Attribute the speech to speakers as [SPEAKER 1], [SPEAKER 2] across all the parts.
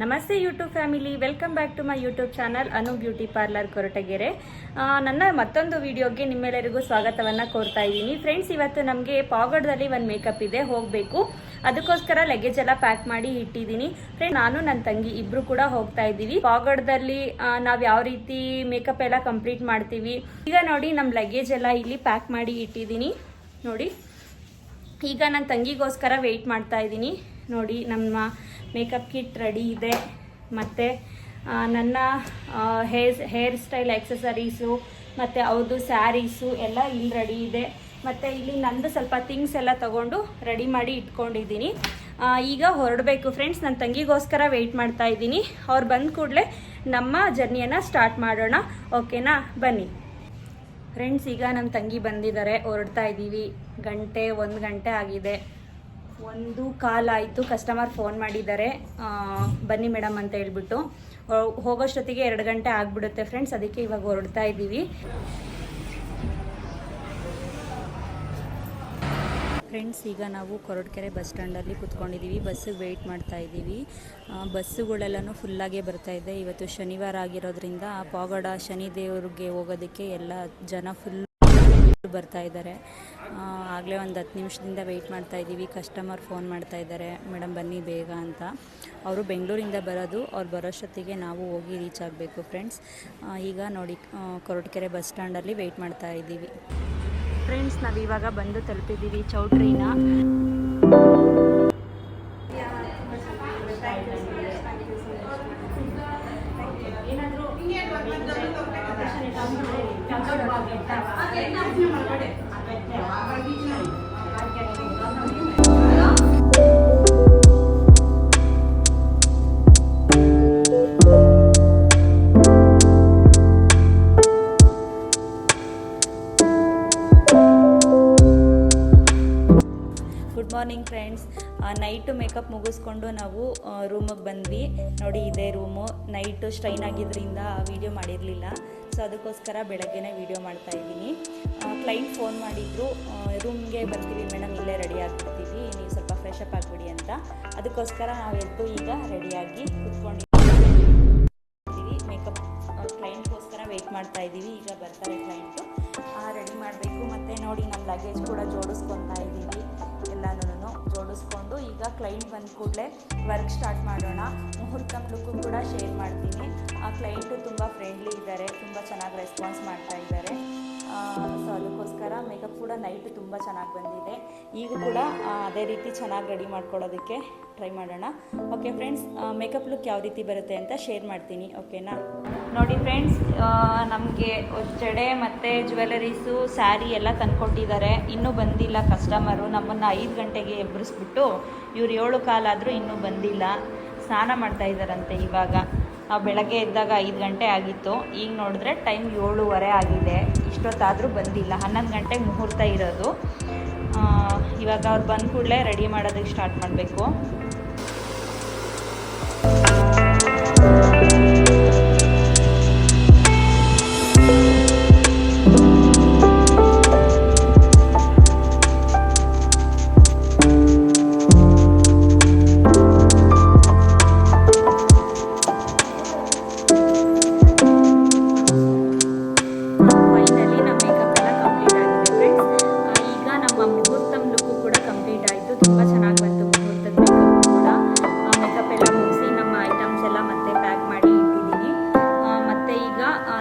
[SPEAKER 1] ನಮಸ್ತೆ YouTube family, welcome back to my YouTube channel Anu beauty parlour Koratagere. ನನ್ನ ಮತ್ತೊಂದು ವಿಡಿಯೋಗೆ ನಿಮ್ಮೆಲ್ಲರಿಗೂ ಸ್ವಾಗತವನ್ನು ಕೋರ್ತಾ ಇದ್ದೀನಿ. ಫ್ರೆಂಡ್ಸ್, ಇವತ್ತು ನಮಗೆ ಪಾವಗಡದಲ್ಲಿ ಒಂದು ಮೇಕಪ್ ಇದೆ, ಹೋಗಬೇಕು. ಅದಕ್ಕೋಸ್ಕರ ಲಗೇಜ್ ಎಲ್ಲ ಪ್ಯಾಕ್ ಮಾಡಿ ಇಟ್ಟಿದ್ದೀನಿ. ಫ್ರೆಂಡ್, ನಾನು ನನ್ನ ತಂಗಿ ಇಬ್ರು ಕೂಡ ಹೋಗ್ತಾ ಇದ್ದೀವಿ. ಪಾವಗಡದಲ್ಲಿ ನಾವು ಯಾವ ರೀತಿ ಮೇಕಪ್ ಎಲ್ಲ ಕಂಪ್ಲೀಟ್ ಮಾಡ್ತೀವಿ. ಈಗ ನೋಡಿ, ನಮ್ಮ ಲಗೇಜ್ ಎಲ್ಲ ಇಲ್ಲಿ ಪ್ಯಾಕ್ ಮಾಡಿ ಇಟ್ಟಿದ್ದೀನಿ. ನೋಡಿ, ಈಗ ನನ್ನ ತಂಗಿಗೋಸ್ಕರ ವೆಯ್ಟ್ ಮಾಡ್ತಾ ಇದ್ದೀನಿ. ನೋಡಿ, ನಮ್ಮ ಮೇಕಪ್ ಕಿಟ್ ರೆಡಿ ಇದೆ. ಮತ್ತು ನನ್ನ ಹೇರ್ ಸ್ಟೈಲ್ ಎಕ್ಸಸರೀಸು ಮತ್ತು ಅವ್ರದ್ದು ಸ್ಯಾರೀಸು ಎಲ್ಲ ಇಲ್ಲಿ ರೆಡಿ ಇದೆ. ಮತ್ತು ಇಲ್ಲಿ ನಂದು ಸ್ವಲ್ಪ ಥಿಂಗ್ಸ್ ಎಲ್ಲ ತೊಗೊಂಡು ರೆಡಿ ಮಾಡಿ ಇಟ್ಕೊಂಡಿದ್ದೀನಿ. ಈಗ ಹೊರಡಬೇಕು ಫ್ರೆಂಡ್ಸ್. ನನ್ನ ತಂಗಿಗೋಸ್ಕರ ವೆಯ್ಟ್ ಮಾಡ್ತಾ ಇದ್ದೀನಿ. ಅವ್ರು ಬಂದ ಕೂಡಲೇ ನಮ್ಮ ಜರ್ನಿಯನ್ನು ಸ್ಟಾರ್ಟ್ ಮಾಡೋಣ. ಓಕೆನಾ? ಬನ್ನಿ ಫ್ರೆಂಡ್ಸ್. ಈಗ ನಮ್ಮ ತಂಗಿ ಬಂದಿದ್ದಾರೆ, ಹೊರಡ್ತಾ ಇದ್ದೀವಿ. 1 ಗಂಟೆ ಆಗಿದೆ. 1:15 ಆಯಿತು. ಕಸ್ಟಮರ್ ಫೋನ್ ಮಾಡಿದ್ದಾರೆ, ಬನ್ನಿ ಮೇಡಮ್ ಅಂತ ಹೇಳ್ಬಿಟ್ಟು. ಹೋಗೋಷ್ಟೊತ್ತಿಗೆ 2 ಗಂಟೆ ಆಗಿಬಿಡುತ್ತೆ ಫ್ರೆಂಡ್ಸ್. ಅದಕ್ಕೆ ಇವಾಗ ಹೊರಡ್ತಾ ಇದ್ದೀವಿ. ಫ್ರೆಂಡ್ಸ್, ಈಗ ನಾವು ಕೊರಟಗೆರೆ ಬಸ್ ಸ್ಟ್ಯಾಂಡಲ್ಲಿ ಕೂತ್ಕೊಂಡಿದ್ದೀವಿ. ಬಸ್ಸಿಗೆ ವೆಯ್ಟ್ ಮಾಡ್ತಾ ಇದ್ದೀವಿ. ಬಸ್ಸುಗಳೆಲ್ಲನೂ ಫುಲ್ಲಾಗೇ ಬರ್ತಾ ಇದೆ. ಇವತ್ತು ಶನಿವಾರ ಆಗಿರೋದ್ರಿಂದ ಪಾವಗಡ ಶನಿ ದೇವ್ರಿಗೆ ಹೋಗೋದಕ್ಕೆ ಎಲ್ಲ ಜನ ಫುಲ್ ಬರ್ತಾ ಇದ್ದಾರೆ. ಆಗಲೇ ಒಂದು 10 ನಿಮಿಷದಿಂದ ವೆಯ್ಟ್ ಮಾಡ್ತಾ ಇದ್ದೀವಿ. ಕಸ್ಟಮರ್ ಫೋನ್ ಮಾಡ್ತಾ ಇದ್ದಾರೆ, ಮೇಡಮ್ ಬನ್ನಿ ಬೇಗ ಅಂತ. ಅವರು ಬೆಂಗಳೂರಿಂದ ಬರೋದು. ಅವ್ರು ಬರೋಷ್ಟೊತ್ತಿಗೆ ನಾವು ಹೋಗಿ ರೀಚ್ ಆಗಬೇಕು ಫ್ರೆಂಡ್ಸ್. ಈಗ ನೋಡಿ, ಕೊರಟಗೆರೆ ಬಸ್ ಸ್ಟ್ಯಾಂಡಲ್ಲಿ ವೆಯ್ಟ್ ಮಾಡ್ತಾ ಇದ್ದೀವಿ. ಫ್ರೆಂಡ್ಸ್, ನಾವು ಇವಾಗ ಬಂದು ತಲುಪಿದ್ದೀವಿ ಚೌಟ್ರಿನ. Good morning friends. Night makeup ಮುಗಿಸ್ಕೊಂಡು ನಾವು ರೂಮಿಗೆ ಬಂದ್ವಿ. ನೋಡಿ, ಇದೇ ರೂಮು. ನೈಟು ಸ್ಟ್ರೈನ್ ಆಗಿದ್ದರಿಂದ ವೀಡಿಯೋ ಮಾಡಿರಲಿಲ್ಲ. ಸೊ ಅದಕ್ಕೋಸ್ಕರ ಬೆಳಗ್ಗೆನೇ ವೀಡಿಯೋ ಮಾಡ್ತಾಯಿದ್ದೀನಿ. ಕ್ಲೈಂಟ್ ಫೋನ್ ಮಾಡಿದ್ರು, ರೂಮ್ಗೆ ಬರ್ತೀವಿ ಮೇಡಮ್, ಇಲ್ಲೇ ರೆಡಿ ಆಗಿಬಿಡ್ತೀವಿ, ನೀವು ಸ್ವಲ್ಪ ಫ್ರೆಶ್ ಅಪ್ ಆಗಿಬಿಡಿ ಅಂತ. ಅದಕ್ಕೋಸ್ಕರ ನಾವು ಎದ್ದು ಈಗ ರೆಡಿಯಾಗಿ ಕೂತ್ಕೊಂಡಿದ್ದೀವಿ. ಮೇಕಪ್ ಕ್ಲೈಂಟ್ಗೋಸ್ಕರ ವೆಯ್ಟ್ ಮಾಡ್ತಾಯಿದ್ದೀವಿ. ಈಗ ಬರ್ತಾರೆ ಕ್ಲೈಂಟು, ರೆಡಿ ಮಾಡಬೇಕು. ಮತ್ತು ನೋಡಿ, ನಮ್ಮ ಲಗೇಜ್ ಕೂಡ ಜೋಡಿಸ್ಕೊತಾ ಇದ್ದೀವಿ. ಎಲ್ಲನೂ ಜೋಡಿಸ್ಕೊಂಡು ಈಗ ಕ್ಲೈಂಟ್ ಬಂದ ಕೂಡಲೇ ವರ್ಕ್ ಸ್ಟಾರ್ಟ್ ಮಾಡೋಣ. ಮುಹೂರ್ತಂ ಲುಕ್ಕು ಕೂಡ ಶೇರ್ ಮಾಡ್ತೀನಿ. ಆ ಕ್ಲೈಂಟು ತುಂಬ ಫ್ರೆಂಡ್ಲಿ ಇದ್ದಾರೆ, ತುಂಬ ಚೆನ್ನಾಗಿ ರೆಸ್ಪಾನ್ಸ್ ಮಾಡ್ತಾ ಇದ್ದಾರೆ. ಸೊ ಅದಕ್ಕೋಸ್ಕರ ಮೇಕಪ್ ಕೂಡ ನೈಟು ತುಂಬ ಚೆನ್ನಾಗಿ ಬಂದಿದೆ. ಈಗ ಕೂಡ ಅದೇ ರೀತಿ ಚೆನ್ನಾಗಿ ರೆಡಿ ಮಾಡ್ಕೊಳ್ಳೋದಕ್ಕೆ ಟ್ರೈ ಮಾಡೋಣ. ಓಕೆ ಫ್ರೆಂಡ್ಸ್, ಮೇಕಪ್ ಲುಕ್ ಯಾವ ರೀತಿ ಬರುತ್ತೆ ಅಂತ ಶೇರ್ ಮಾಡ್ತೀನಿ. ಓಕೆನಾ? ನೋಡಿ ಫ್ರೆಂಡ್ಸ್, ನಮಗೆ ಜಡೆ ಮತ್ತು ಜ್ಯುವೆಲರೀಸು, ಸ್ಯಾರಿ ಎಲ್ಲ ತಂದುಕೊಟ್ಟಿದ್ದಾರೆ. ಇನ್ನೂ ಬಂದಿಲ್ಲ ಕಸ್ಟಮರು. ನಮ್ಮನ್ನು 5 ಗಂಟೆಗೆ ಎಬ್ಬರಿಸ್ಬಿಟ್ಟು ಇವ್ರು 7:15 ಆದರೂ ಇನ್ನೂ ಬಂದಿಲ್ಲ. ಸ್ನಾನ ಮಾಡ್ತಾ ಇದ್ದಾರಂತೆ ಇವಾಗ. ನಾವು ಬೆಳಗ್ಗೆ ಎದ್ದಾಗ 5 ಗಂಟೆ ಆಗಿತ್ತು. ಈಗ ನೋಡಿದ್ರೆ ಟೈಮ್ 7:15 ಆಗಿದೆ. ಇಷ್ಟೊತ್ತಾದರೂ ಬಂದಿಲ್ಲ. 11 ಗಂಟೆಗೆ ಮುಹೂರ್ತ ಇರೋದು. ಇವಾಗ ಅವ್ರು ಬಂದ ಕೂಡಲೇ ರೆಡಿ ಮಾಡೋದಕ್ಕೆ ಸ್ಟಾರ್ಟ್ ಮಾಡಬೇಕು.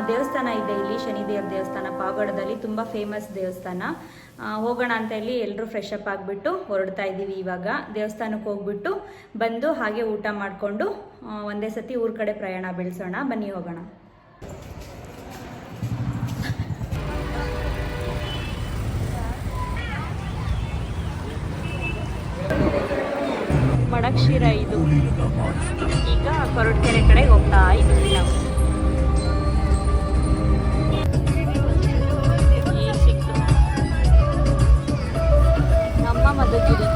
[SPEAKER 1] ದೇವಸ್ಥಾನ ಇದೆ ಇಲ್ಲಿ, ಶನಿದೇವ್ರ ದೇವಸ್ಥಾನ ಪಾವಗಡದಲ್ಲಿ, ತುಂಬ ಫೇಮಸ್ ದೇವಸ್ಥಾನ. ಹೋಗೋಣ ಅಂತ ಹೇಳಿ ಎಲ್ಲರೂ ಫ್ರೆಶ್ ಅಪ್ ಆಗಿಬಿಟ್ಟು ಹೊರಡ್ತಾ ಇದ್ದೀವಿ. ಇವಾಗ ದೇವಸ್ಥಾನಕ್ಕೆ ಹೋಗ್ಬಿಟ್ಟು ಬಂದು ಹಾಗೆ ಊಟ ಮಾಡಿಕೊಂಡು ಒಂದೇ ಸತಿ ಊರ ಕಡೆ ಪ್ರಯಾಣ ಬೆಳೆಸೋಣ. ಬನ್ನಿ ಹೋಗೋಣ. ಮಡಕ್ಷೀರ ಇದು. ಈಗ ಕೊರಟಗೆರೆ ಕಡೆ ಹೋಗ್ತಾ ಇದ್ದೀವಿ ನಾವು. ಮಧುಗಿರಿ